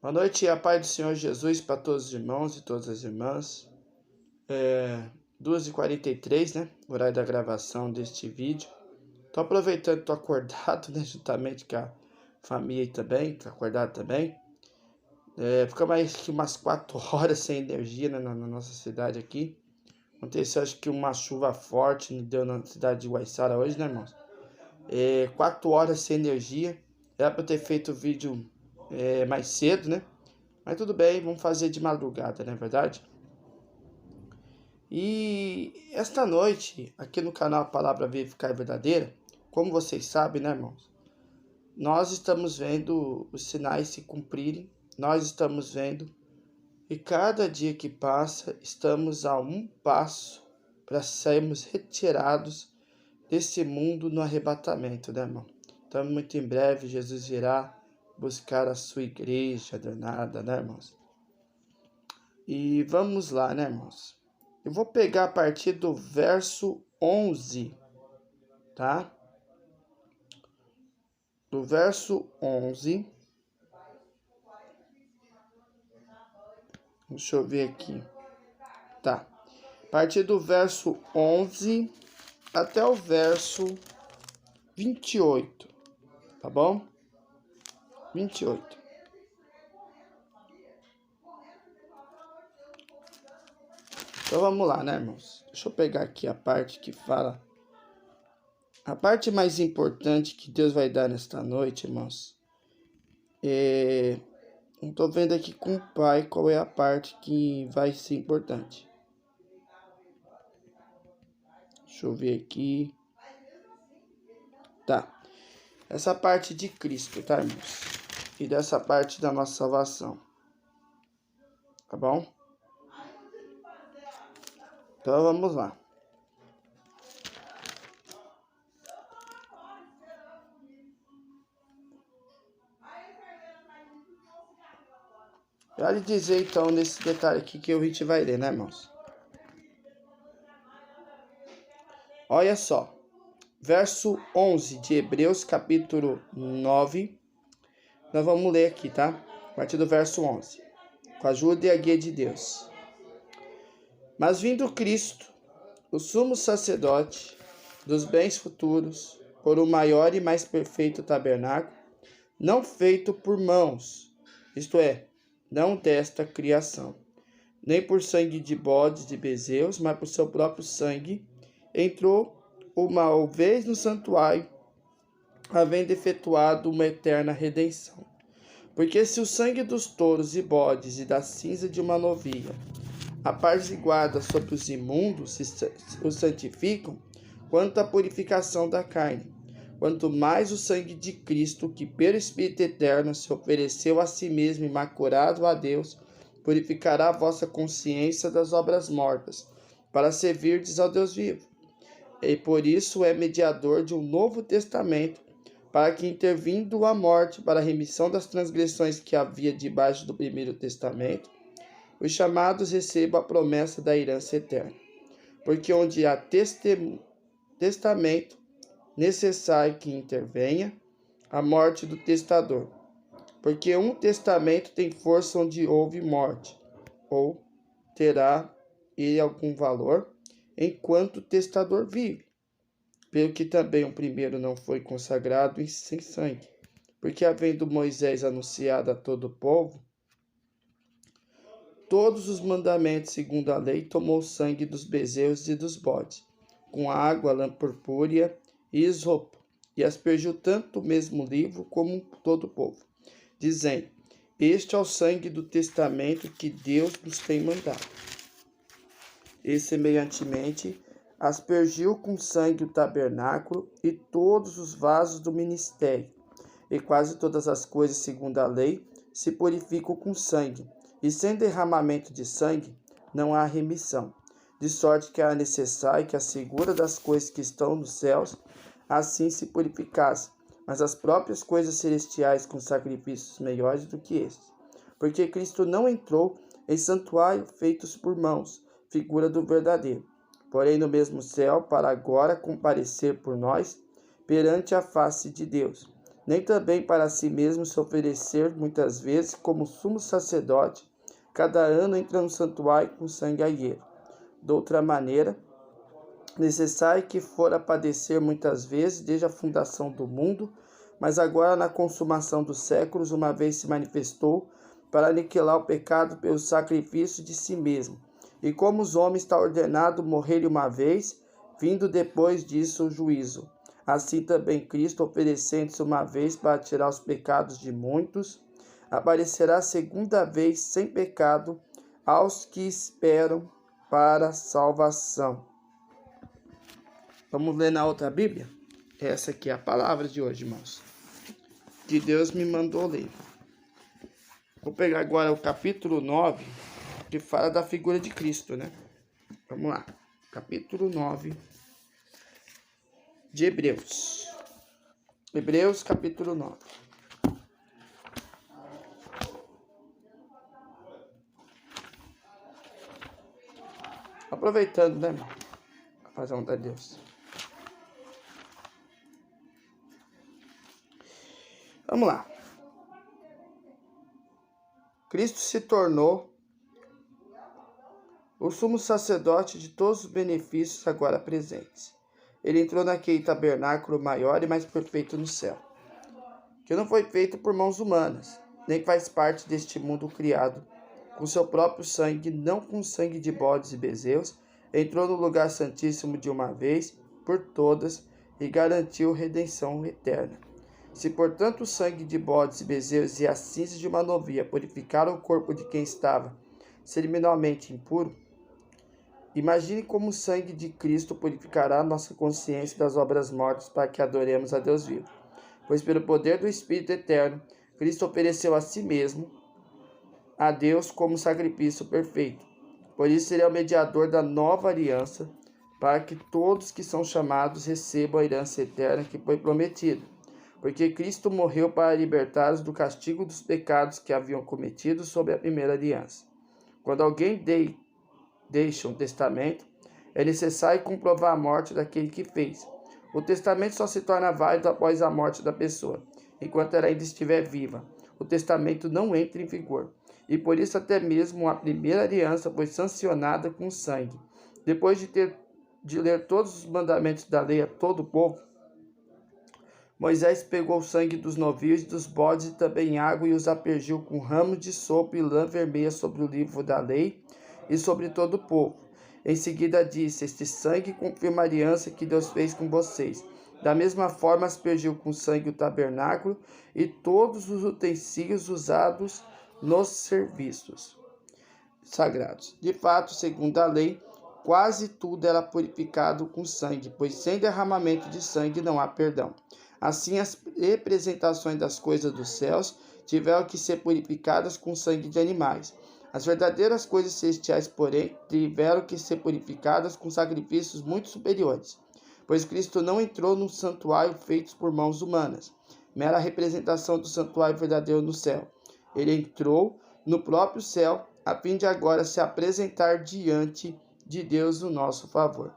Boa noite e a paz do Senhor Jesus para todos os irmãos e todas as irmãs. 2h43, né? Horário da gravação deste vídeo. Tô aproveitando, tô acordado, né? Juntamente com a família aí também, tô acordado também. Fica mais que umas 4 horas sem energia, né, na nossa cidade aqui. Aconteceu, acho que uma chuva forte deu na cidade de Guaiçara hoje, né, irmãos? 4 horas sem energia. Era para eu ter feito o vídeo mais cedo, né? Mas tudo bem, vamos fazer de madrugada, não é verdade? E esta noite, aqui no canal Palavra Viva e Verdadeira, como vocês sabem, né, irmãos? Nós estamos vendo os sinais se cumprirem, nós estamos vendo, e cada dia que passa, estamos a um passo para sermos retirados desse mundo no arrebatamento, né, irmão? Então, muito em breve, Jesus irá buscar a sua igreja danada, né, irmãos? E vamos lá, né, irmãos? Eu vou pegar a partir do verso 11, tá? Do verso 11. Deixa eu ver aqui. Tá. A partir do verso 11 até o verso 28, tá bom? 28. Então vamos lá, né, irmãos? Deixa eu pegar aqui a parte que fala. A parte mais importante que Deus vai dar nesta noite, irmãos, não tô vendo aqui com o pai qual é a parte que vai ser importante. Deixa eu ver aqui. Tá. Essa parte de Cristo, tá, irmãos? E dessa parte da nossa salvação. Tá bom? Então vamos lá. Vale dizer então nesse detalhe aqui que a gente vai ler, né, irmãos? Olha só. Verso 11 de Hebreus, capítulo 9. Nós vamos ler aqui, tá? A partir do verso 11. Com a ajuda e a guia de Deus. Mas vindo Cristo, o sumo sacerdote dos bens futuros, por um maior e mais perfeito tabernáculo, não feito por mãos, isto é, não desta criação, nem por sangue de bodes e bezerros, mas por seu próprio sangue, entrou uma vez no santuário, havendo efetuado uma eterna redenção. Porque se o sangue dos touros e bodes e da cinza de uma novilha, apaziguada sobre os imundos, os santificam, quanto à purificação da carne, quanto mais o sangue de Cristo, que pelo Espírito Eterno se ofereceu a si mesmo imaculado a Deus, purificará a vossa consciência das obras mortas, para servirdes ao Deus vivo. E por isso é mediador de um novo testamento, para que, intervindo a morte para a remissão das transgressões que havia debaixo do primeiro testamento, os chamados recebam a promessa da herança eterna. Porque onde há testamento, necessário que intervenha a morte do testador. Porque um testamento tem força onde houve morte, ou terá ele algum valor, enquanto o testador vive. Pelo que também o primeiro não foi consagrado sem sangue. Porque havendo Moisés anunciado a todo o povo todos os mandamentos segundo a lei, tomou o sangue dos bezerros e dos bodes, com água, lã purpúrea e isopo, e aspergiu tanto o mesmo livro como todo o povo, dizendo: este é o sangue do testamento que Deus nos tem mandado. E semelhantemente aspergiu com sangue o tabernáculo e todos os vasos do ministério, e quase todas as coisas segundo a lei se purificam com sangue, e sem derramamento de sangue não há remissão. De sorte que era necessário que a segura das coisas que estão nos céus assim se purificasse, mas as próprias coisas celestiais com sacrifícios melhores do que estes. Porque Cristo não entrou em santuário feitos por mãos, figura do verdadeiro, porém no mesmo céu, para agora comparecer por nós perante a face de Deus. nem também para si mesmo se oferecer muitas vezes como sumo sacerdote, cada ano entra no santuário com sangue alheio. De outra maneira, necessário que fora padecer muitas vezes desde a fundação do mundo, mas agora na consumação dos séculos, uma vez se manifestou para aniquilar o pecado pelo sacrifício de si mesmo. E como os homens está ordenado morrer uma vez, vindo depois disso o juízo. Assim também Cristo, oferecendo-se uma vez para tirar os pecados de muitos, aparecerá segunda vez sem pecado aos que esperam para a salvação. Vamos ler na outra Bíblia? Essa aqui é a palavra de hoje, irmãos, que Deus me mandou ler. Vou pegar agora o capítulo 9, que fala da figura de Cristo, né? Vamos lá. Capítulo 9 de Hebreus. Hebreus, capítulo 9. Aproveitando, né, irmão? A fazer a vontade de Deus. Vamos lá. Cristo se tornou o sumo sacerdote de todos os benefícios agora presentes. Ele entrou naquele tabernáculo maior e mais perfeito no céu, que não foi feito por mãos humanas, nem faz parte deste mundo criado. Com seu próprio sangue, não com sangue de bodes e bezerros, entrou no lugar santíssimo de uma vez por todas e garantiu redenção eterna. Se, portanto, o sangue de bodes e bezerros e a cinza de uma novilha purificaram o corpo de quem estava cerimonialmente impuro, imagine como o sangue de Cristo purificará nossa consciência das obras mortas para que adoremos a Deus vivo. Pois pelo poder do Espírito Eterno, Cristo ofereceu a si mesmo a Deus como sacrifício perfeito. Por isso ele é o mediador da nova aliança, para que todos que são chamados recebam a herança eterna que foi prometida. Porque Cristo morreu para libertar-os do castigo dos pecados que haviam cometido sob a primeira aliança. Quando alguém deixa um testamento, é necessário comprovar a morte daquele que fez. O testamento só se torna válido após a morte da pessoa. Enquanto ela ainda estiver viva, o testamento não entra em vigor. E por isso até mesmo a primeira aliança foi sancionada com sangue. Depois de ler todos os mandamentos da lei a todo o povo, Moisés pegou o sangue dos novilhos e dos bodes e também água e os aspergiu com ramos de sopo e lã vermelha sobre o livro da lei e sobre todo o povo. Em seguida disse: este sangue confirma a aliança que Deus fez com vocês. Da mesma forma aspergiu com sangue o tabernáculo e todos os utensílios usados nos serviços sagrados. De fato, segundo a lei, quase tudo era purificado com sangue, pois sem derramamento de sangue não há perdão. Assim, as representações das coisas dos céus tiveram que ser purificadas com sangue de animais. As verdadeiras coisas celestiais, porém, tiveram que ser purificadas com sacrifícios muito superiores, pois Cristo não entrou no santuário feito por mãos humanas, mera representação do santuário verdadeiro no céu. Ele entrou no próprio céu, a fim de agora se apresentar diante de Deus no nosso favor.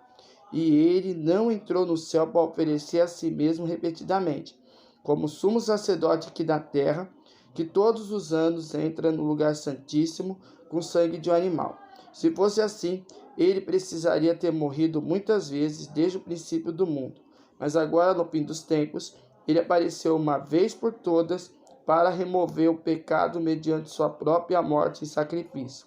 E ele não entrou no céu para oferecer a si mesmo repetidamente, como sumo sacerdote aqui na terra, que todos os anos entra no lugar santíssimo com sangue de um animal. Se fosse assim, ele precisaria ter morrido muitas vezes desde o princípio do mundo. Mas agora, no fim dos tempos, ele apareceu uma vez por todas para remover o pecado mediante sua própria morte e sacrifício.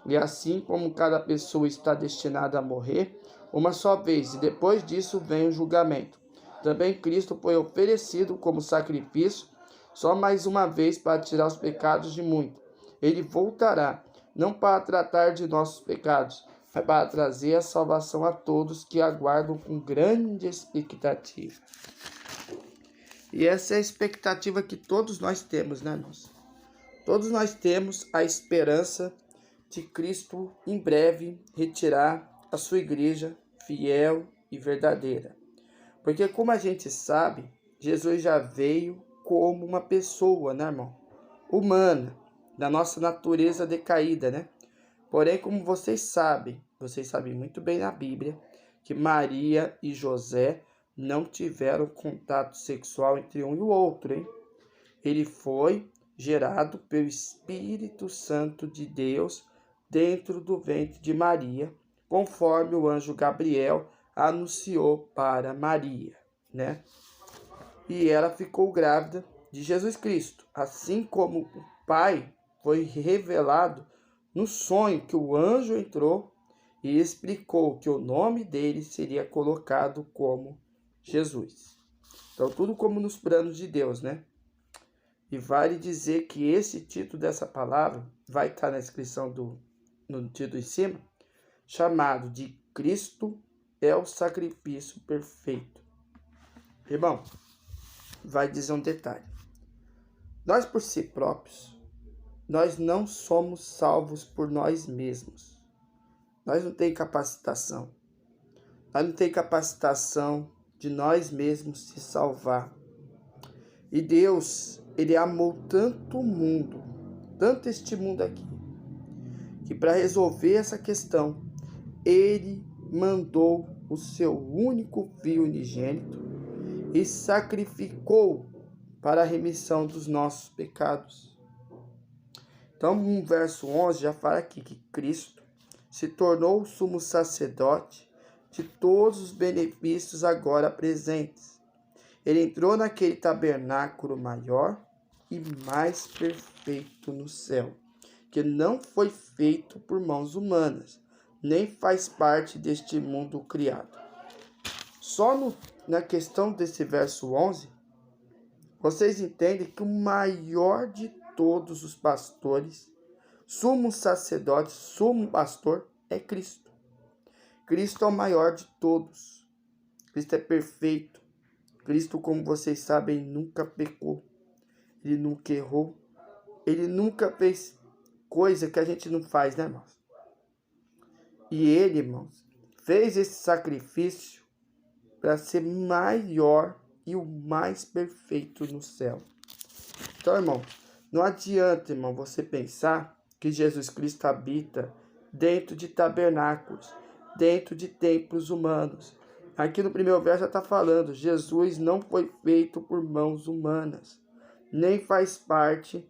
E assim como cada pessoa está destinada a morrer uma só vez, e depois disso vem o julgamento, também Cristo foi oferecido como sacrifício só mais uma vez para tirar os pecados de muitos. Ele voltará, não para tratar de nossos pecados, mas para trazer a salvação a todos que aguardam com grande expectativa. E essa é a expectativa que todos nós temos, né, irmãos? Todos nós temos a esperança de Cristo em breve retirar a sua igreja fiel e verdadeira. Porque como a gente sabe, Jesus já veio como uma pessoa, né, irmão? Humana, da nossa natureza decaída, né? Porém, como vocês sabem muito bem na Bíblia, que Maria e José não tiveram contato sexual entre um e o outro, hein? Ele foi gerado pelo Espírito Santo de Deus dentro do ventre de Maria, conforme o anjo Gabriel anunciou para Maria, né? E ela ficou grávida de Jesus Cristo, assim como o Pai foi revelado no sonho que o anjo entrou e explicou que o nome dele seria colocado como Jesus. Então, tudo como nos planos de Deus, né? E vale dizer que esse título dessa palavra vai estar na inscrição no título em cima, chamado de Cristo é o sacrifício perfeito. Irmão, vai dizer um detalhe. Nós por si próprios, nós não somos salvos por nós mesmos. Nós não temos capacitação. Nós não temos capacitação de nós mesmos se salvar. E Deus, Ele amou tanto o mundo, tanto este mundo aqui, que para resolver essa questão, Ele mandou o seu único Filho unigênito e sacrificou para a remissão dos nossos pecados. Então, no verso 11 já fala aqui que Cristo se tornou o sumo sacerdote de todos os benefícios agora presentes. Ele entrou naquele tabernáculo maior e mais perfeito no céu, que não foi feito por mãos humanas, nem faz parte deste mundo criado. Só na questão desse verso 11, vocês entendem que o maior de todos os pastores, sumo sacerdote, sumo pastor, é Cristo. Cristo é o maior de todos. Cristo é perfeito. Cristo, como vocês sabem, nunca pecou. Ele nunca errou. Ele nunca fez coisa que a gente não faz, né, irmãos? E ele, irmãos, fez esse sacrifício para ser maior e o mais perfeito no céu. Então, irmão, não adianta, irmão, você pensar que Jesus Cristo habita dentro de tabernáculos, dentro de templos humanos. Aqui no primeiro verso já está falando, Jesus não foi feito por mãos humanas, nem faz parte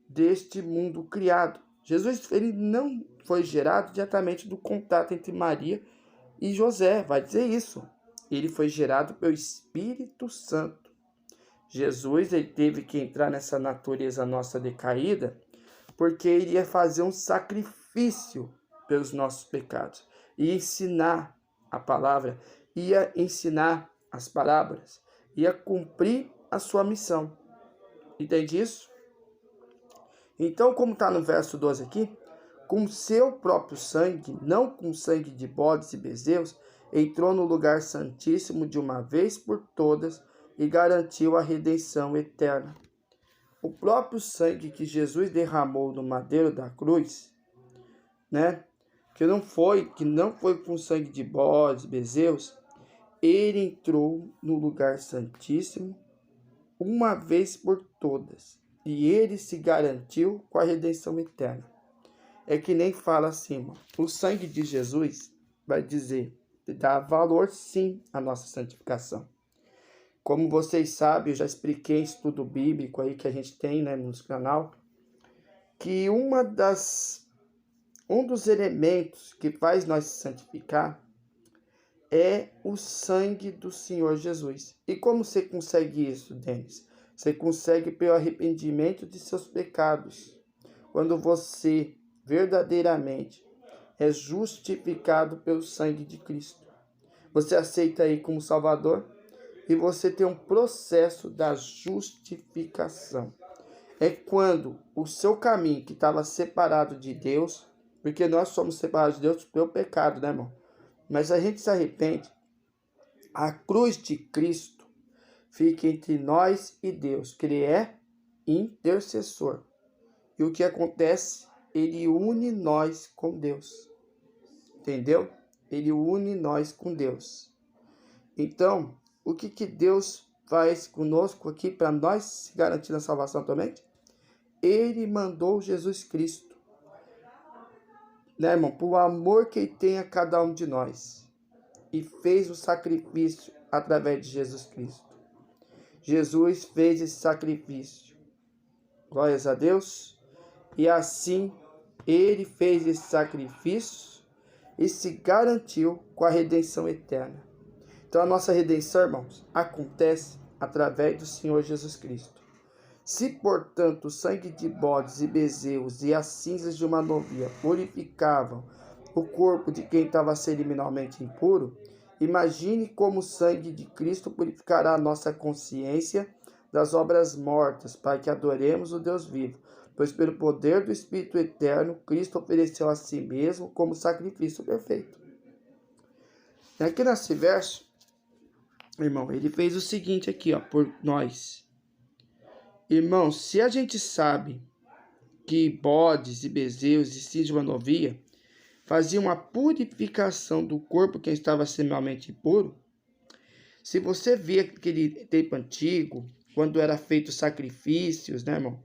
deste mundo criado. Jesus, ele não foi gerado diretamente do contato entre Maria e José, vai dizer isso. Ele foi gerado pelo Espírito Santo. Jesus, ele teve que entrar nessa natureza nossa decaída, porque ele ia fazer um sacrifício pelos nossos pecados, ia ensinar a palavra, ia ensinar as parábolas, ia cumprir a sua missão. Entende isso? Então, como está no verso 12 aqui, com seu próprio sangue, não com sangue de bodes e bezerros, entrou no lugar santíssimo de uma vez por todas e garantiu a redenção eterna. O próprio sangue que Jesus derramou no madeiro da cruz, né, que não foi com sangue de bodes, bezerros, ele entrou no lugar santíssimo uma vez por todas, e ele se garantiu com a redenção eterna. É que nem fala assim, irmão. O sangue de Jesus vai dizer, dá valor sim à nossa santificação. Como vocês sabem, eu já expliquei em estudo bíblico aí que a gente tem, né, no nosso canal, que um dos elementos que faz nós se santificar é o sangue do Senhor Jesus. E como você consegue isso, Denis? Você consegue pelo arrependimento de seus pecados. Quando você verdadeiramente é justificado pelo sangue de Cristo. Você aceita aí como Salvador e você tem um processo da justificação. É quando o seu caminho que estava separado de Deus, porque nós somos separados de Deus pelo pecado, né, irmão? Mas a gente se arrepende. A cruz de Cristo fica entre nós e Deus, que Ele é intercessor. E o que acontece? Ele une nós com Deus. Entendeu? Ele une nós com Deus. Então, o que Deus faz conosco aqui para nós se garantir na salvação também? Ele mandou Jesus Cristo, né, irmão? Por amor que Ele tem a cada um de nós. E fez o sacrifício através de Jesus Cristo. Jesus fez esse sacrifício. Glórias a Deus. E assim, ele fez esse sacrifício e se garantiu com a redenção eterna. Então, a nossa redenção, irmãos, acontece através do Senhor Jesus Cristo. Se, portanto, o sangue de bodes e bezerros e as cinzas de uma novilha purificavam o corpo de quem estava cerimonialmente impuro, imagine como o sangue de Cristo purificará a nossa consciência das obras mortas, para que adoremos o Deus vivo. Pois pelo poder do Espírito Eterno, Cristo ofereceu a si mesmo como sacrifício perfeito. E aqui nesse verso, irmão, ele fez o seguinte aqui, ó, por nós. Irmão, se a gente sabe que bodes e bezerros e cinzas de uma novilha faziam uma purificação do corpo que estava seminalmente impuro, se você vê aquele tempo antigo, quando era feito sacrifícios, né, irmão?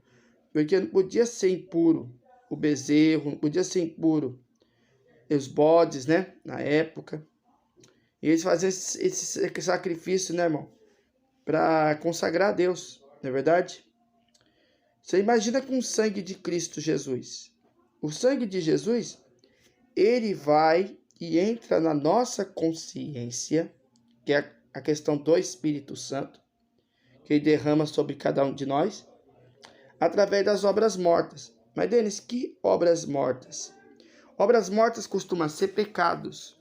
Porque não podia ser impuro o bezerro, não podia ser impuro os bodes, né, na época. E eles faziam esse sacrifício, né, irmão? Para consagrar a Deus, não é verdade? Você imagina com o sangue de Cristo Jesus. O sangue de Jesus, ele vai e entra na nossa consciência, que é a questão do Espírito Santo, que ele derrama sobre cada um de nós, através das obras mortas. Mas, Denis, que obras mortas? Obras mortas costumam ser pecados.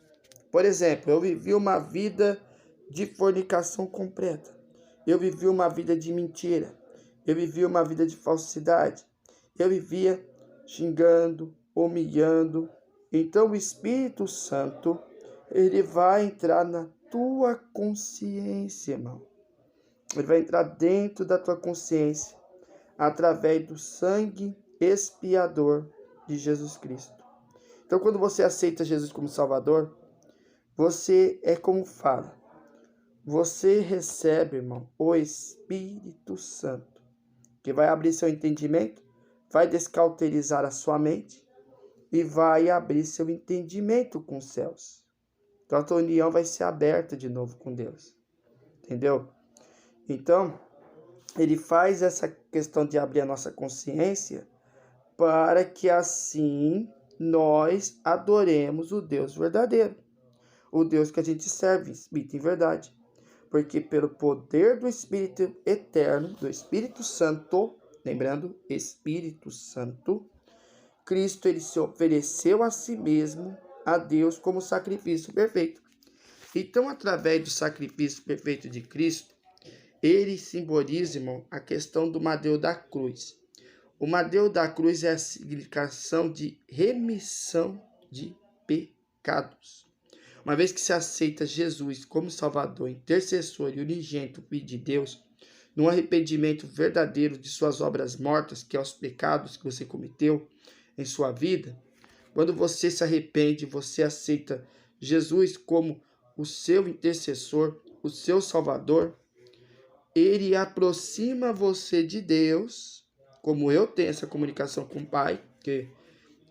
Por exemplo, eu vivi uma vida de fornicação completa. Eu vivi uma vida de mentira. Eu vivi uma vida de falsidade. Eu vivia xingando, humilhando. Então o Espírito Santo, ele vai entrar na tua consciência, irmão. Ele vai entrar dentro da tua consciência através do sangue expiador de Jesus Cristo. Então, quando você aceita Jesus como Salvador, você é como fala. Você recebe, irmão, o Espírito Santo, que vai abrir seu entendimento, vai descauterizar a sua mente e vai abrir seu entendimento com os céus. Então, a tua união vai ser aberta de novo com Deus. Entendeu? Então, ele faz essa questão de abrir a nossa consciência para que assim nós adoremos o Deus verdadeiro. O Deus que a gente serve, espírito em verdade. Porque pelo poder do Espírito Eterno, do Espírito Santo, lembrando, Espírito Santo, Cristo, ele se ofereceu a si mesmo, a Deus, como sacrifício perfeito. Então, através do sacrifício perfeito de Cristo, ele simboliza, irmão, a questão do madeiro da cruz. O madeiro da cruz é a significação de remissão de pecados. Uma vez que se aceita Jesus como Salvador, intercessor e unigênito Filho de Deus, num arrependimento verdadeiro de suas obras mortas, que é os pecados que você cometeu em sua vida, quando você se arrepende, você aceita Jesus como o seu intercessor, o seu Salvador, ele aproxima você de Deus, como eu tenho essa comunicação com o Pai, que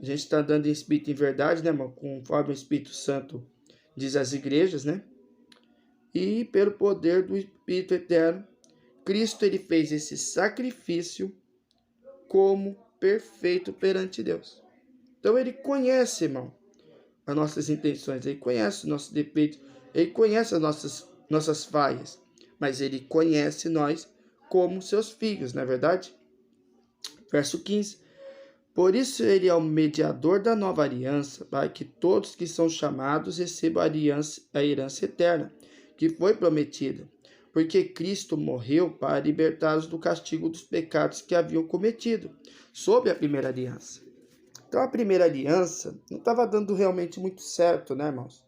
a gente está andando em Espírito em verdade, né, irmão? Conforme o Espírito Santo diz às igrejas, né? E pelo poder do Espírito Eterno, Cristo, ele fez esse sacrifício como perfeito perante Deus. Então ele conhece, irmão, as nossas intenções, ele conhece os nossos defeitos, ele conhece as nossas falhas, mas ele conhece nós como seus filhos, não é verdade? Verso 15. Por isso ele é o mediador da nova aliança, para que todos que são chamados recebam a herança eterna, que foi prometida. Porque Cristo morreu para libertá-los do castigo dos pecados que haviam cometido, sob a primeira aliança. Então a primeira aliança não estava dando realmente muito certo, né, irmãos?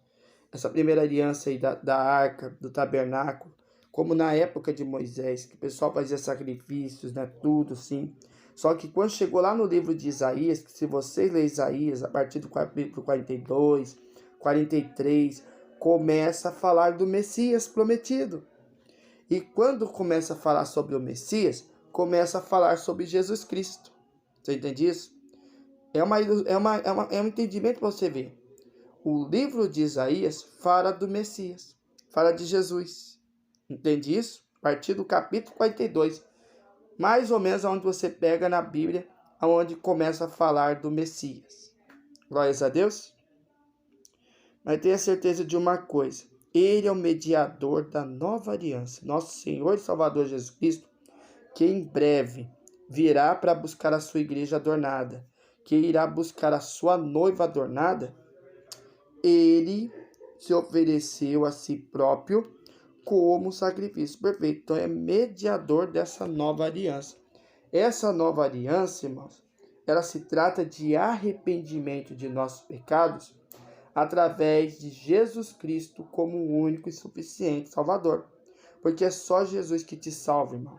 Essa primeira aliança aí da arca, do tabernáculo, como na época de Moisés, que o pessoal fazia sacrifícios, né, tudo assim. Só que quando chegou lá no livro de Isaías, que se você ler Isaías, a partir do capítulo 42, 43, começa a falar do Messias prometido. E quando começa a falar sobre o Messias, começa a falar sobre Jesus Cristo. Você entende isso? É um entendimento para você ver. O livro de Isaías fala do Messias, fala de Jesus. Entende isso? A partir do capítulo 42, mais ou menos onde você pega na Bíblia, onde começa a falar do Messias. Glórias a Deus. Mas tenha certeza de uma coisa: Ele é o mediador da nova aliança, nosso Senhor e Salvador Jesus Cristo, que em breve virá para buscar a sua igreja adornada, que irá buscar a sua noiva adornada. Ele se ofereceu a si próprio como sacrifício perfeito. Então é mediador dessa nova aliança. Essa nova aliança, irmãos, ela se trata de arrependimento de nossos pecados através de Jesus Cristo como o único e suficiente Salvador. Porque é só Jesus que te salva, irmão.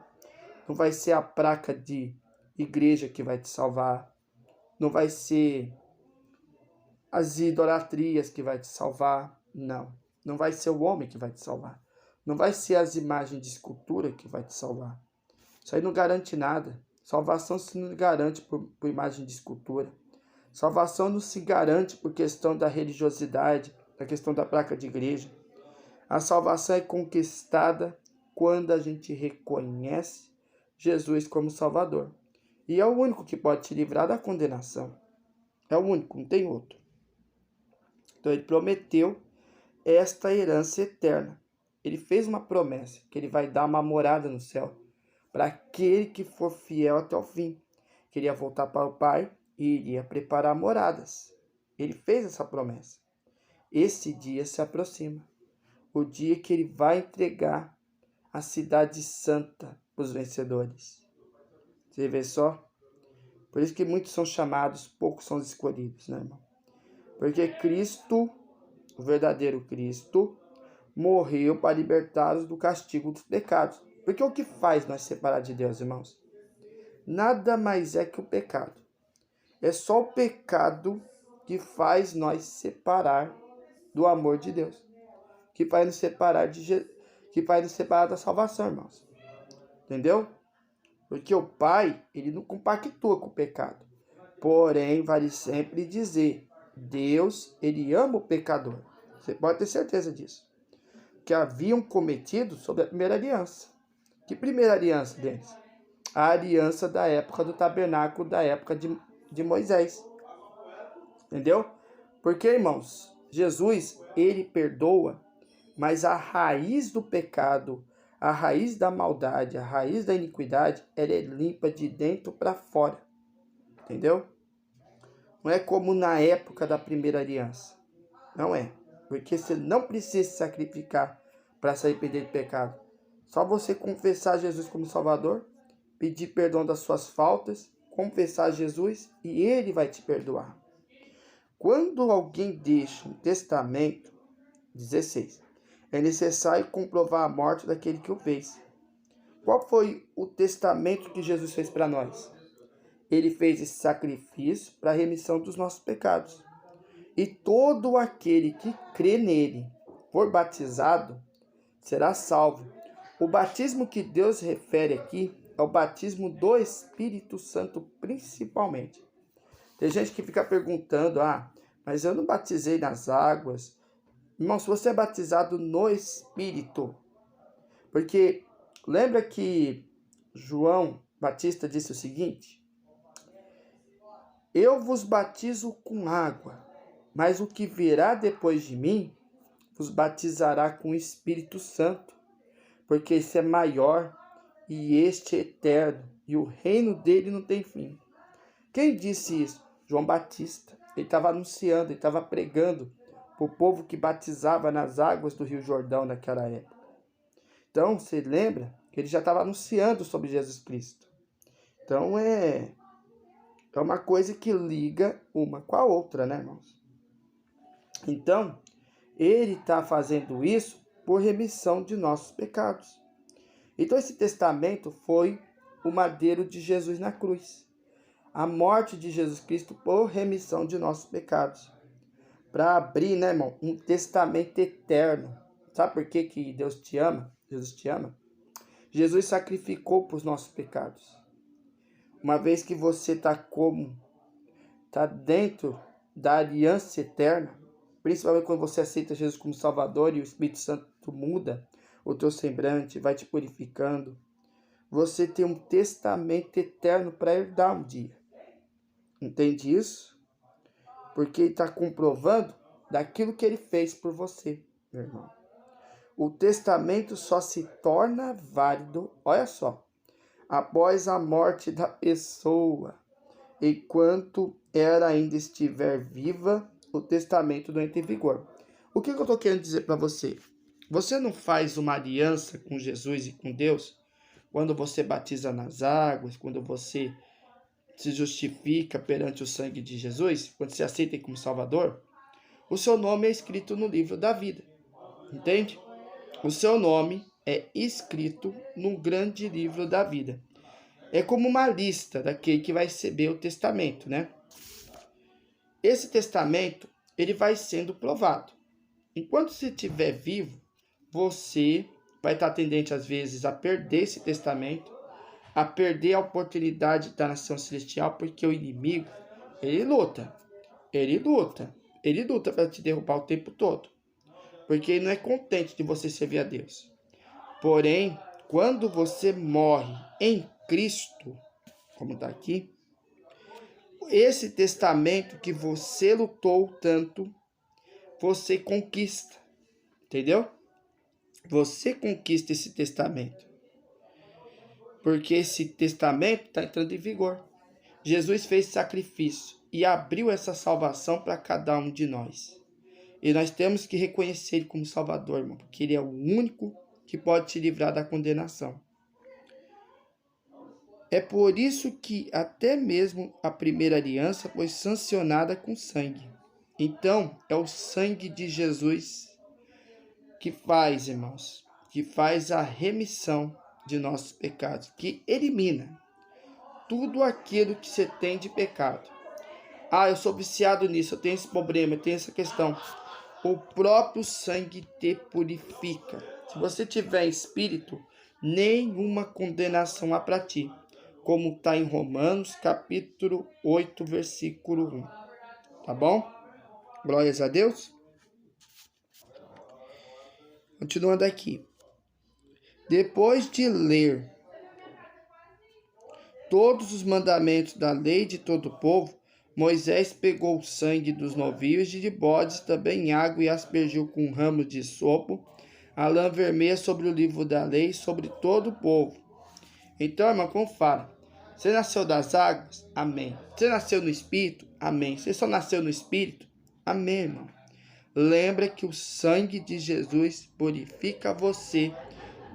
Não vai ser a placa de igreja que vai te salvar. Não vai ser as idolatrias que vai te salvar. Não. Não vai ser o homem que vai te salvar. Não vai ser as imagens de escultura que vai te salvar. Isso aí não garante nada. Salvação se não garante por imagem de escultura. Salvação não se garante por questão da religiosidade, da questão da placa de igreja. A salvação é conquistada quando a gente reconhece Jesus como Salvador. E é o único que pode te livrar da condenação. É o único, não tem outro. Então ele prometeu esta herança eterna. Ele fez uma promessa, que ele vai dar uma morada no céu para aquele que for fiel até o fim. Que ele ia voltar para o Pai e iria preparar moradas. Ele fez essa promessa. Esse dia se aproxima. O dia que ele vai entregar a cidade santa para os vencedores. Você vê só? Por isso que muitos são chamados, poucos são escolhidos, né, irmão? Porque Cristo, o verdadeiro Cristo, morreu para libertar-os do castigo dos pecados. Porque o que faz nós separar de Deus, irmãos? Nada mais é que o pecado. É só o pecado que faz nós separar do amor de Deus. Que faz nos separar que faz nos separar da salvação, irmãos. Entendeu? Porque o Pai, ele não compactua com o pecado. Porém, vale sempre dizer, Deus, ele ama o pecador. Você pode ter certeza disso. Que haviam cometido sobre a primeira aliança. Que primeira aliança deles? A aliança da época do tabernáculo, da época de Moisés. Entendeu? Porque, irmãos, Jesus, ele perdoa, mas a raiz do pecado, a raiz da maldade, a raiz da iniquidade, ela é limpa de dentro para fora. Entendeu? Não é como na época da primeira aliança. Não é. Porque você não precisa se sacrificar para se arrepender de pecado. Só você confessar Jesus como Salvador, pedir perdão das suas faltas, confessar Jesus e Ele vai te perdoar. Quando alguém deixa um testamento, 16, é necessário comprovar a morte daquele que o fez. Qual foi o testamento que Jesus fez para nós? Ele fez esse sacrifício para a remissão dos nossos pecados. E todo aquele que crê nele, for batizado, será salvo. O batismo que Deus refere aqui é o batismo do Espírito Santo, principalmente. Tem gente que fica perguntando, mas eu não batizei nas águas. Irmão, se você é batizado no Espírito, porque lembra que João Batista disse o seguinte, eu vos batizo com água, mas o que virá depois de mim vos batizará com o Espírito Santo, porque esse é maior e este é eterno, e o reino dele não tem fim. Quem disse isso? João Batista. Ele estava anunciando, ele estava pregando para o povo que batizava nas águas do Rio Jordão naquela época. Então, você lembra que ele já estava anunciando sobre Jesus Cristo. Então, é uma coisa que liga uma com a outra, né, irmãos? Então, ele está fazendo isso por remissão de nossos pecados. Então, esse testamento foi o madeiro de Jesus na cruz. A morte de Jesus Cristo por remissão de nossos pecados. Para abrir, né, irmão, um testamento eterno. Sabe por que Deus te ama? Jesus te ama? Jesus sacrificou por os nossos pecados. Uma vez que você está dentro da aliança eterna, principalmente quando você aceita Jesus como Salvador e o Espírito Santo muda o teu semblante, vai te purificando. Você tem um testamento eterno para herdar um dia. Entende isso? Porque ele está comprovando daquilo que ele fez por você, meu irmão. O testamento só se torna válido, olha só, após a morte da pessoa. Enquanto ela ainda estiver viva, o testamento não entra em vigor. O que eu estou querendo dizer para você? Você não faz uma aliança com Jesus e com Deus quando você batiza nas águas, quando você se justifica perante o sangue de Jesus, quando você aceita ele como Salvador. O seu nome é escrito no livro da vida, entende? O seu nome é escrito no grande livro da vida. É como uma lista daquele que vai receber o testamento, né? Esse testamento, ele vai sendo provado. Enquanto você estiver vivo, você vai estar tendente, às vezes, a perder esse testamento, a perder a oportunidade da nação celestial, porque o inimigo, ele luta para te derrubar o tempo todo, porque ele não é contente de você servir a Deus. Porém, quando você morre em Cristo, como está aqui, esse testamento que você lutou tanto, você conquista, entendeu? Você conquista esse testamento, porque esse testamento está entrando em vigor. Jesus fez sacrifício e abriu essa salvação para cada um de nós. E nós temos que reconhecer ele como Salvador, irmão, porque ele é o único que pode te livrar da condenação. É por isso que até mesmo a primeira aliança foi sancionada com sangue. Então, é o sangue de Jesus que faz, irmãos, que faz a remissão de nossos pecados, que elimina tudo aquilo que você tem de pecado. Ah, eu sou viciado nisso, eu tenho esse problema, eu tenho essa questão. O próprio sangue te purifica. Se você tiver espírito, nenhuma condenação há para ti, como está em Romanos, capítulo 8, versículo 1. Tá bom? Glórias a Deus. Continuando aqui. Depois de ler todos os mandamentos da lei de todo o povo, Moisés pegou o sangue dos novilhos e de bodes, também água, e aspergiu com ramos de sopo a lã vermelha sobre o livro da lei, sobre todo o povo. Então, irmão, como fala? Você nasceu das águas? Amém. Você nasceu no Espírito? Amém. Você só nasceu no Espírito? Amém, irmão. Lembra que o sangue de Jesus purifica você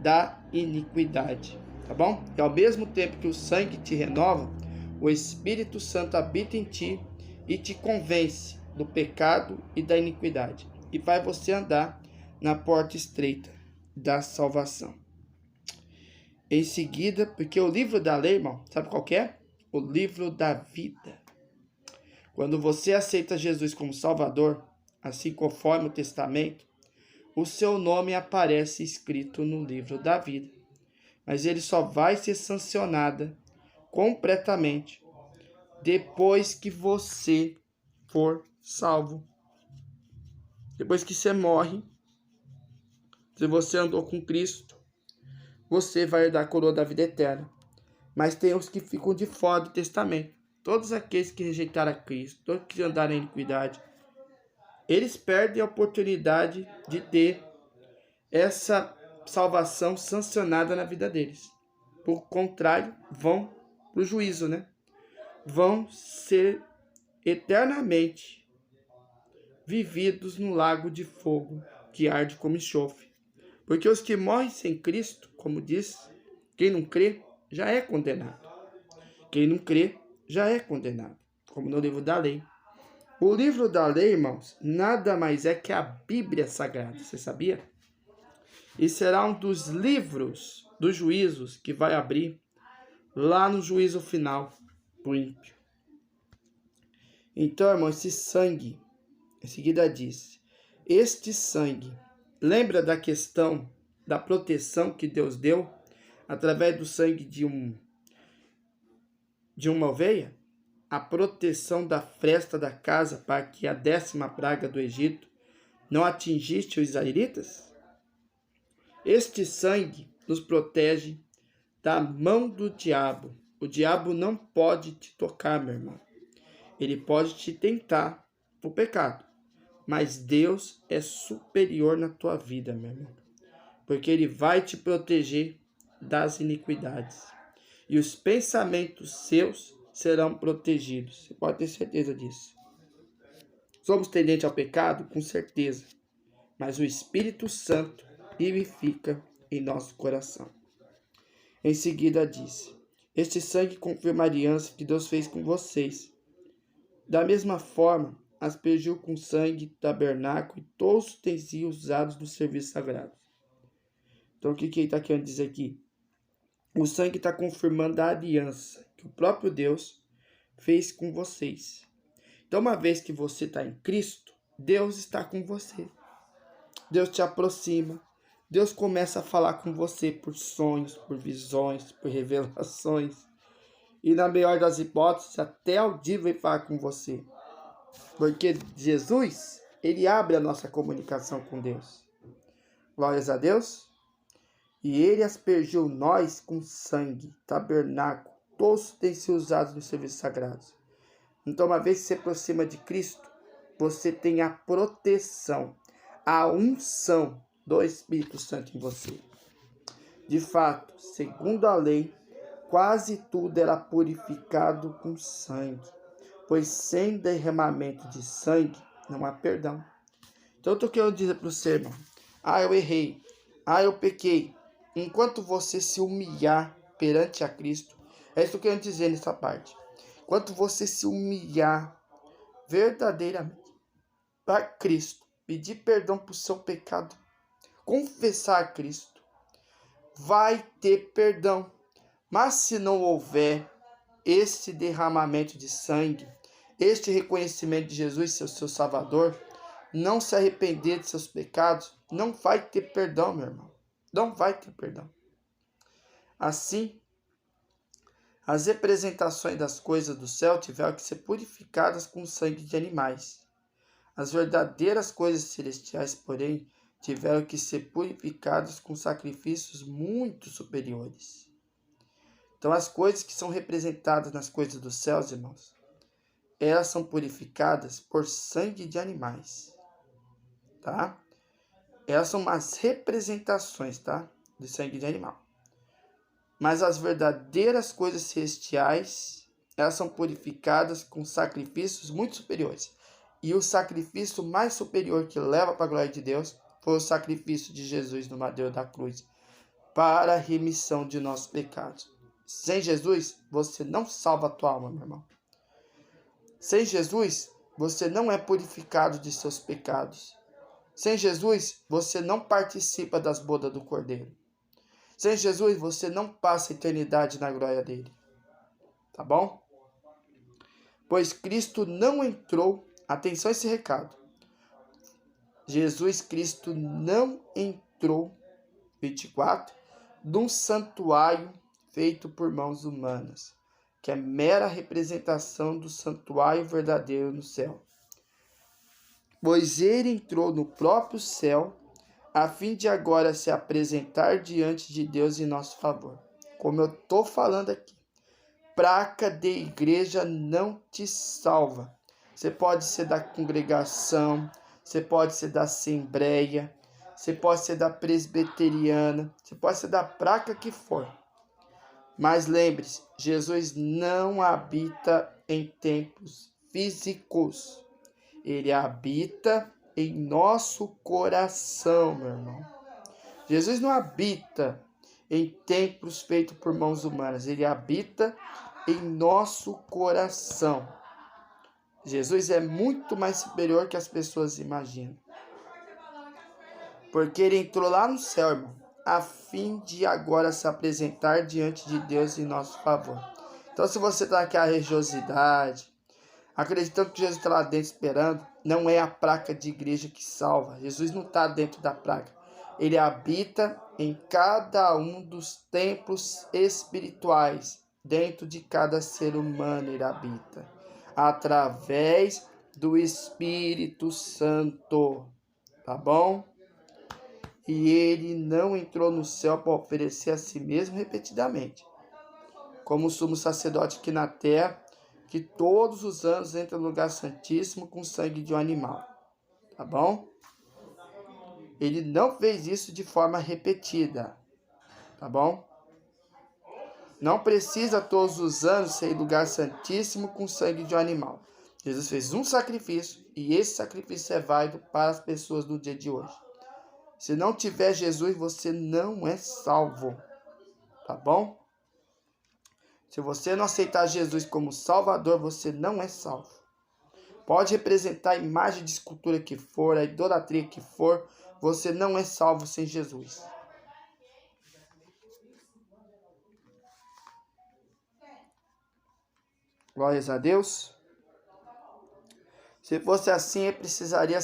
da iniquidade, tá bom? E ao mesmo tempo que o sangue te renova, o Espírito Santo habita em ti e te convence do pecado e da iniquidade, e faz você andar na porta estreita da salvação. Em seguida, porque o livro da lei, irmão, sabe qual que é? O livro da vida. Quando você aceita Jesus como Salvador, assim conforme o testamento, o seu nome aparece escrito no livro da vida. Mas ele só vai ser sancionado completamente depois que você for salvo. Depois que você morre, se você andou com Cristo, você vai herdar a coroa da vida eterna. Mas tem os que ficam de fora do testamento. Todos aqueles que rejeitaram a Cristo, todos que andaram em iniquidade, eles perdem a oportunidade de ter essa salvação sancionada na vida deles. Por contrário, vão para o juízo, né? Vão ser eternamente vividos no lago de fogo que arde como enxofre. Porque os que morrem sem Cristo, como diz, quem não crê já é condenado. Quem não crê já é condenado, como no livro da lei. O livro da lei, irmãos, nada mais é que a Bíblia Sagrada, você sabia? E será um dos livros dos juízos que vai abrir lá no juízo final para o ímpio. Então, irmão, esse sangue, em seguida diz, este sangue, lembra da questão da proteção que Deus deu através do sangue de uma ovelha? A proteção da fresta da casa para que a 10ª praga do Egito não atingisse os israelitas? Este sangue nos protege da mão do diabo. O diabo não pode te tocar, meu irmão. Ele pode te tentar pro pecado, mas Deus é superior na tua vida, meu irmão, porque Ele vai te proteger das iniquidades. E os pensamentos seus serão protegidos. Você pode ter certeza disso. Somos tendentes ao pecado? Com certeza. Mas o Espírito Santo vivifica em nosso coração. Em seguida disse: este sangue confirma a aliança que Deus fez com vocês. Da mesma forma, aspergiu com sangue do tabernáculo e todos os utensílios usados no serviço sagrado. Então, o que ele está querendo dizer aqui? O sangue está confirmando a aliança que o próprio Deus fez com vocês. Então, uma vez que você está em Cristo, Deus está com você. Deus te aproxima. Deus começa a falar com você por sonhos, por visões, por revelações. E na melhor das hipóteses, até ao dia vai falar com você. Porque Jesus, ele abre a nossa comunicação com Deus. Glórias a Deus. E ele aspergiu nós com sangue, tabernáculo, todos têm sido usados nos serviços sagrados. Então, uma vez que você aproxima de Cristo, você tem a proteção, a unção do Espírito Santo em você. De fato, segundo a lei, quase tudo era purificado com sangue, pois sem derramamento de sangue não há perdão. Então, eu estou querendo dizer para você, irmão, eu errei, eu pequei. Enquanto você se humilhar perante a Cristo, é isso que eu quero dizer nessa parte. Enquanto você se humilhar verdadeiramente para Cristo, pedir perdão por seu pecado, confessar a Cristo, vai ter perdão. Mas se não houver esse derramamento de sangue, este reconhecimento de Jesus, seu Salvador, não se arrepender de seus pecados, não vai ter perdão, meu irmão. Não vai ter perdão. Assim, as representações das coisas do céu tiveram que ser purificadas com o sangue de animais. As verdadeiras coisas celestiais, porém, tiveram que ser purificadas com sacrifícios muito superiores. Então, as coisas que são representadas nas coisas dos céus, irmãos, elas são purificadas por sangue de animais, tá? Elas são umas representações, tá? Do sangue de animal. Mas as verdadeiras coisas celestiais, elas são purificadas com sacrifícios muito superiores. E o sacrifício mais superior que leva para a glória de Deus foi o sacrifício de Jesus no madeiro da cruz, para a remissão de nossos pecados. Sem Jesus, você não salva a tua alma, meu irmão. Sem Jesus, você não é purificado de seus pecados. Sem Jesus, você não participa das bodas do Cordeiro. Sem Jesus, você não passa a eternidade na glória dele. Tá bom? Pois Cristo não entrou, atenção a esse recado. Jesus Cristo não entrou, 24, num santuário feito por mãos humanas, que é mera representação do santuário verdadeiro no céu. Pois ele entrou no próprio céu, a fim de agora se apresentar diante de Deus em nosso favor. Como eu estou falando aqui, placa de igreja não te salva. Você pode ser da congregação, você pode ser da assembleia, você pode ser da presbiteriana, você pode ser da placa que for. Mas lembre-se, Jesus não habita em templos físicos. Ele habita em nosso coração, meu irmão. Jesus não habita em templos feitos por mãos humanas. Ele habita em nosso coração. Jesus é muito mais superior que as pessoas imaginam. Porque ele entrou lá no céu, irmão, a fim de agora se apresentar diante de Deus em nosso favor. Então, se você está naquela religiosidade, acreditando que Jesus está lá dentro esperando, não é a placa de igreja que salva. Jesus não está dentro da placa. Ele habita em cada um dos templos espirituais. Dentro de cada ser humano ele habita. Através do Espírito Santo. Tá bom? E ele não entrou no céu para oferecer a si mesmo repetidamente, como o sumo sacerdote aqui na terra, que todos os anos entra no lugar santíssimo com sangue de um animal. Tá bom? Ele não fez isso de forma repetida. Tá bom? Não precisa todos os anos ser em lugar santíssimo com sangue de um animal. Jesus fez um sacrifício e esse sacrifício é válido para as pessoas do dia de hoje. Se não tiver Jesus, você não é salvo. Tá bom? Se você não aceitar Jesus como Salvador, você não é salvo. Pode representar a imagem de escultura que for, a idolatria que for, você não é salvo sem Jesus. Glórias a Deus. Se fosse assim, ele precisaria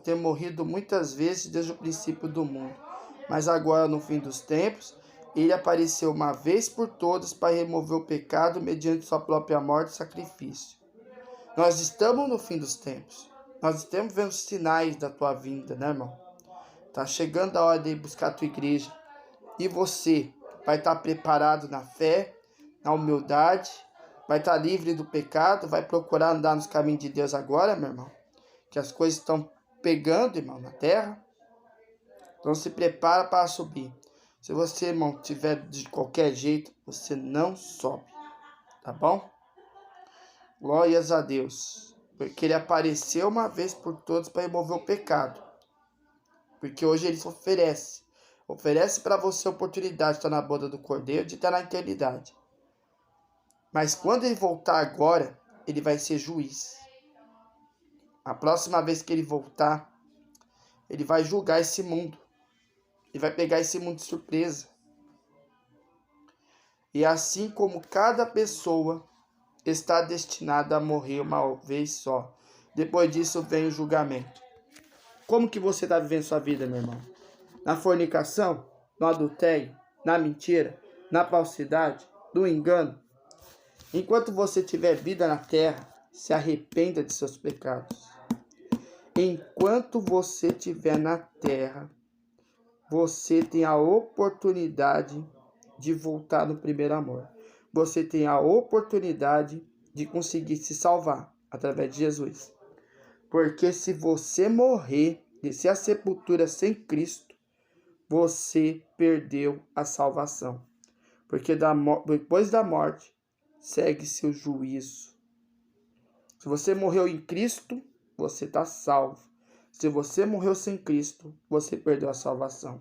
ter morrido muitas vezes desde o princípio do mundo. Mas agora, no fim dos tempos, ele apareceu uma vez por todas para remover o pecado mediante sua própria morte e sacrifício. Nós estamos no fim dos tempos. Nós estamos vendo os sinais da tua vinda, né, irmão? Tá chegando a hora de ir buscar a tua igreja. E você vai estar preparado na fé, na humildade, vai estar livre do pecado, vai procurar andar nos caminhos de Deus agora, meu irmão. Que as coisas estão pegando, irmão, na terra. Então se prepara para subir. Se você, irmão, tiver de qualquer jeito, você não sobe. Tá bom? Glórias a Deus. Porque ele apareceu uma vez por todas para remover o pecado. Porque hoje ele oferece. Oferece para você a oportunidade de estar na boda do Cordeiro, de estar na eternidade. Mas quando ele voltar agora, ele vai ser juiz. A próxima vez que ele voltar, ele vai julgar esse mundo. Ele vai pegar esse mundo de surpresa. E assim como cada pessoa está destinada a morrer uma vez só, depois disso vem o julgamento. Como que você está vivendo sua vida, meu irmão? Na fornicação? No adultério? Na mentira? Na falsidade? No engano? Enquanto você tiver vida na terra, se arrependa de seus pecados. Enquanto você estiver na terra, você tem a oportunidade de voltar no primeiro amor. Você tem a oportunidade de conseguir se salvar através de Jesus. Porque se você morrer, descer a sepultura sem Cristo, você perdeu a salvação. Porque depois da morte, segue-se o juízo. Se você morreu em Cristo, você está salvo. Se você morreu sem Cristo, você perdeu a salvação.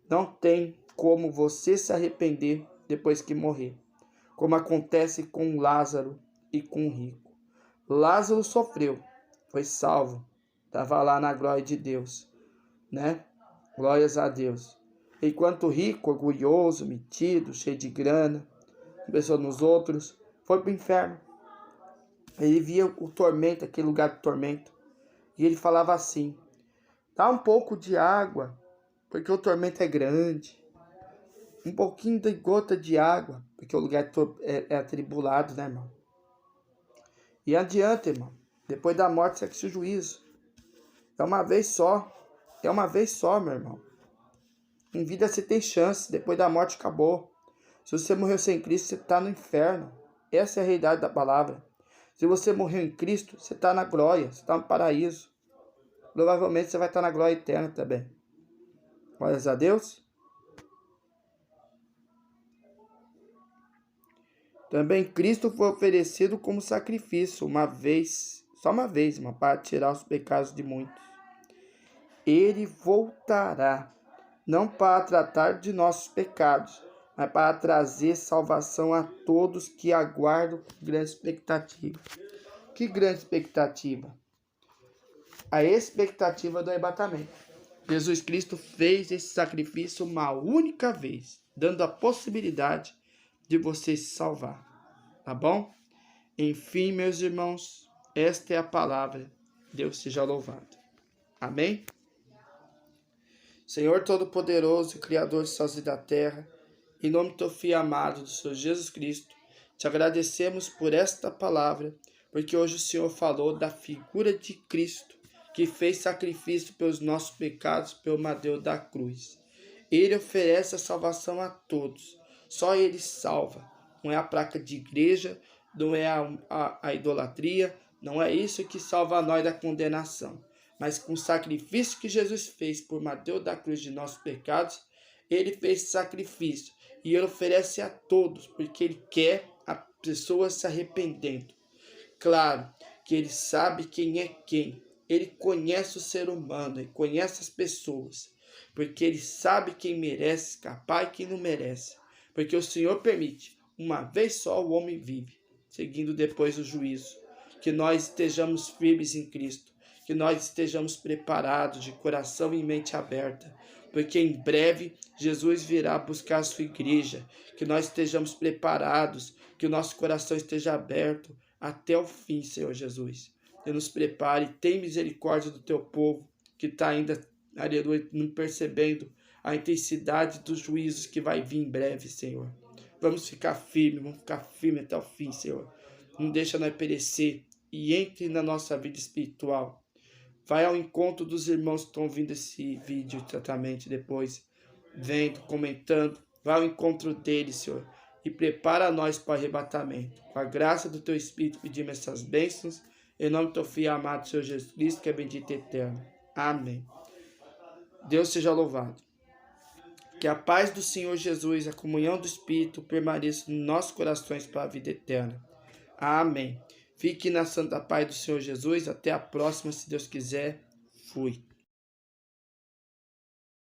Não tem como você se arrepender depois que morrer, como acontece com Lázaro e com o rico. Lázaro sofreu, foi salvo, estava lá na glória de Deus, né? Glórias a Deus. Enquanto o rico, orgulhoso, metido, cheio de grana, pensou nos outros, foi para o inferno. Ele via o tormento, aquele lugar de tormento, e ele falava assim: dá um pouco de água, porque o tormento é grande. Um pouquinho de gota de água, porque o lugar é atribulado, né, irmão? E adianta, irmão. Depois da morte, segue-se o juízo. É uma vez só. É uma vez só, meu irmão. Em vida você tem chance. Depois da morte, acabou. Se você morreu sem Cristo, você está no inferno. Essa é a realidade da palavra. Se você morreu em Cristo, você está na glória. Você está no paraíso. Provavelmente você vai estar na glória eterna também. Glórias a Deus. Também Cristo foi oferecido como sacrifício uma vez, só uma vez, para tirar os pecados de muitos. Ele voltará, não para tratar de nossos pecados, mas para trazer salvação a todos que aguardam com grande expectativa. Que grande expectativa? A expectativa do arrebatamento. Jesus Cristo fez esse sacrifício uma única vez, dando a possibilidade de você se salvar, tá bom? Enfim, meus irmãos, esta é a palavra. Deus seja louvado. Amém? Senhor Todo-Poderoso, Criador dos céus e da terra, em nome do teu Filho amado, do Senhor Jesus Cristo, te agradecemos por esta palavra, porque hoje o Senhor falou da figura de Cristo, que fez sacrifício pelos nossos pecados pelo madeiro da cruz. Ele oferece a salvação a todos. Só ele salva. Não é a placa de igreja, não é a idolatria, não é isso que salva nós da condenação. Mas com o sacrifício que Jesus fez por madeiro da cruz de nossos pecados, ele fez sacrifício. E ele oferece a todos, porque ele quer a pessoa se arrependendo. Claro que ele sabe quem é quem. Ele conhece o ser humano, ele conhece as pessoas. Porque ele sabe quem merece escapar e quem não merece. Porque o Senhor permite, uma vez só o homem vive, seguindo depois o juízo. Que nós estejamos firmes em Cristo, que nós estejamos preparados de coração e mente aberta, porque em breve Jesus virá buscar a sua igreja, que nós estejamos preparados, que o nosso coração esteja aberto até o fim, Senhor Jesus. E nos prepare, tem misericórdia do teu povo, que está ainda, aleluia, não percebendo a intensidade dos juízos que vai vir em breve, Senhor. Vamos ficar firmes até o fim, Senhor. Não deixa nós perecer e entre na nossa vida espiritual. Vai ao encontro dos irmãos que estão ouvindo esse vídeo exatamente depois, vendo, comentando. Vai ao encontro deles, Senhor, e prepara nós para o arrebatamento. Com a graça do teu Espírito, pedimos essas bênçãos. Em nome do teu filho amado, Senhor Jesus Cristo, que é bendito e eterno. Amém. Deus seja louvado. Que a paz do Senhor Jesus, a comunhão do Espírito permaneça nos nossos corações para a vida eterna. Amém. Fique na santa paz do Senhor Jesus. Até a próxima, se Deus quiser. Fui.